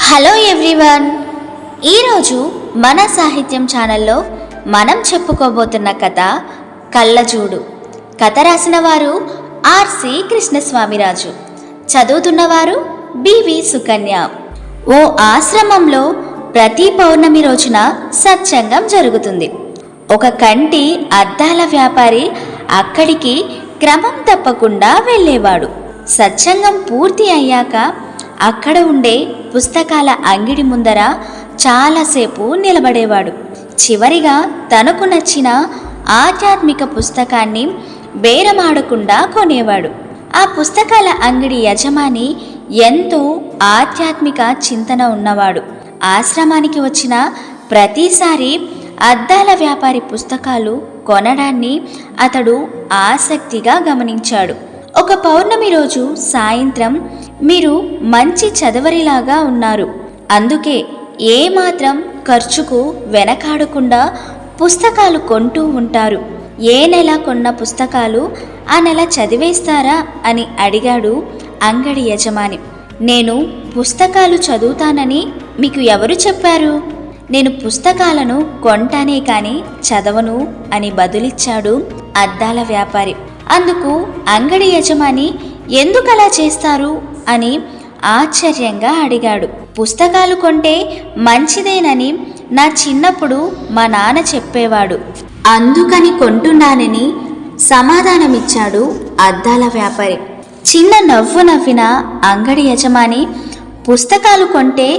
Hello everyone, ఈరోజు మన సాహిత్యం ఛానల్లో మనం చెప్పుకోబోతున్న కథ కళ్ళజోడు. కథ రాసిన వారు ఆర్సి కృష్ణస్వామిరాజు, చదువుతున్నవారు బివి సుకన్య. ఓ ఆశ్రమంలో ప్రతి పౌర్ణమి రోజున సత్సంగం జరుగుతుంది. ఒక కంటి అద్దాల వ్యాపారి అక్కడికి క్రమం తప్పకుండా వెళ్ళేవాడు. సత్సంగం పూర్తి అయ్యాక అక్కడ ఉండే పుస్తకాల అంగడి ముందర చాలాసేపు నిలబడేవాడు. చివరిగా తనకు నచ్చిన ఆధ్యాత్మిక పుస్తకాన్ని బేరమాడకుండా కొనేవాడు. ఆ పుస్తకాల అంగడి యజమాని ఎంతో ఆధ్యాత్మిక చింతన ఉన్నవాడు. ఆశ్రమానికి వచ్చిన ప్రతిసారి అద్దాల వ్యాపారి పుస్తకాలు కొనడాన్ని అతడు ఆసక్తిగా గమనించాడు. ఒక పౌర్ణమి రోజు సాయంత్రం, మీరు మంచి చదవరిలాగా ఉన్నారు, అందుకే ఏమాత్రం ఖర్చుకు వెనకాడకుండా పుస్తకాలు కొంటూ ఉంటారు. ఏ నెల కొన్న పుస్తకాలు ఆ నెల చదివేస్తారా అని అడిగాడు అంగడి యజమాని. నేను పుస్తకాలు చదువుతానని మీకు ఎవరు చెప్పారు? నేను పుస్తకాలను కొంటానే కానీ చదవను అని బదులిచ్చాడు అద్దాల వ్యాపారి. అందుకు అంగడి యజమాని ఎందుకలా చేస్తారు అని ఆశ్చర్యంగా అడిగాడు. పుస్తకాలు కొంటే మంచిదేనని నా చిన్నప్పుడు మా నాన్న చెప్పేవాడు, అందుకని కొంటున్నానని సమాధానమిచ్చాడు అద్దాల వ్యాపారి. చిన్న నవ్వు నవ్విన అంగడి యజమాని, పుస్తకాలు కొంటే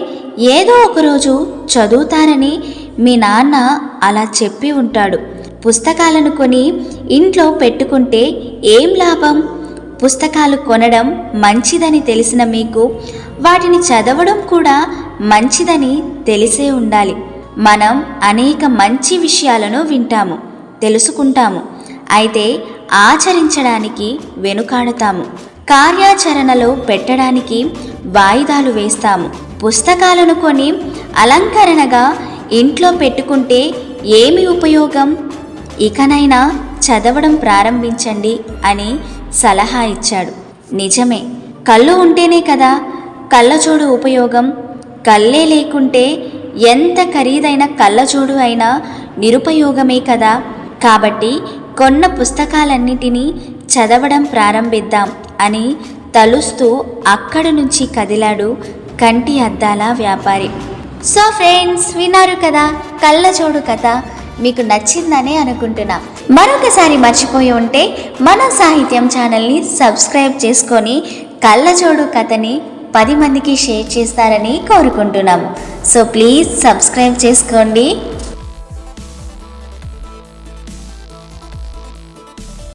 ఏదో ఒకరోజు చదువుతారని మీ నాన్న అలా చెప్పి ఉంటాడు. పుస్తకాలను కొని ఇంట్లో పెట్టుకుంటే ఏం లాభం? పుస్తకాలు కొనడం మంచిదని తెలిసిన మీకు వాటిని చదవడం కూడా మంచిదని తెలిసే ఉండాలి. మనం అనేక మంచి విషయాలను వింటాము, తెలుసుకుంటాము, అయితే ఆచరించడానికి వెనుకాడతాము. కార్యాచరణలో పెట్టడానికి వాయిదాలు వేస్తాము. పుస్తకాలను కొని అలంకరణగా ఇంట్లో పెట్టుకుంటే ఏమి ఉపయోగం? ఇకనైనా చదవడం ప్రారంభించండి అని సలహా ఇచ్చాడు. నిజమే, కళ్ళు ఉంటేనే కదా కళ్ళజోడు ఉపయోగం. కళ్ళే లేకుంటే ఎంత ఖరీదైన కళ్ళజోడు అయినా నిరుపయోగమే కదా. కాబట్టి కొన్న పుస్తకాలన్నిటినీ చదవడం ప్రారంభిద్దాం అని తలుస్తూ అక్కడి నుంచి కదిలాడు కంటి అద్దాల వ్యాపారి. సో ఫ్రెండ్స్, విన్నారు కదా కళ్ళజోడు కథ. మీకు నచ్చిందనే అనుకుంటున్నా. మరొకసారి మర్చిపోయి ఉంటే మన సాహిత్యం ఛానల్ని సబ్స్క్రైబ్ చేసుకొని కళ్ళజోడు కథని 10 మందికి షేర్ చేస్తారని కోరుకుంటున్నాము. సో ప్లీజ్ సబ్స్క్రైబ్ చేసుకోండి.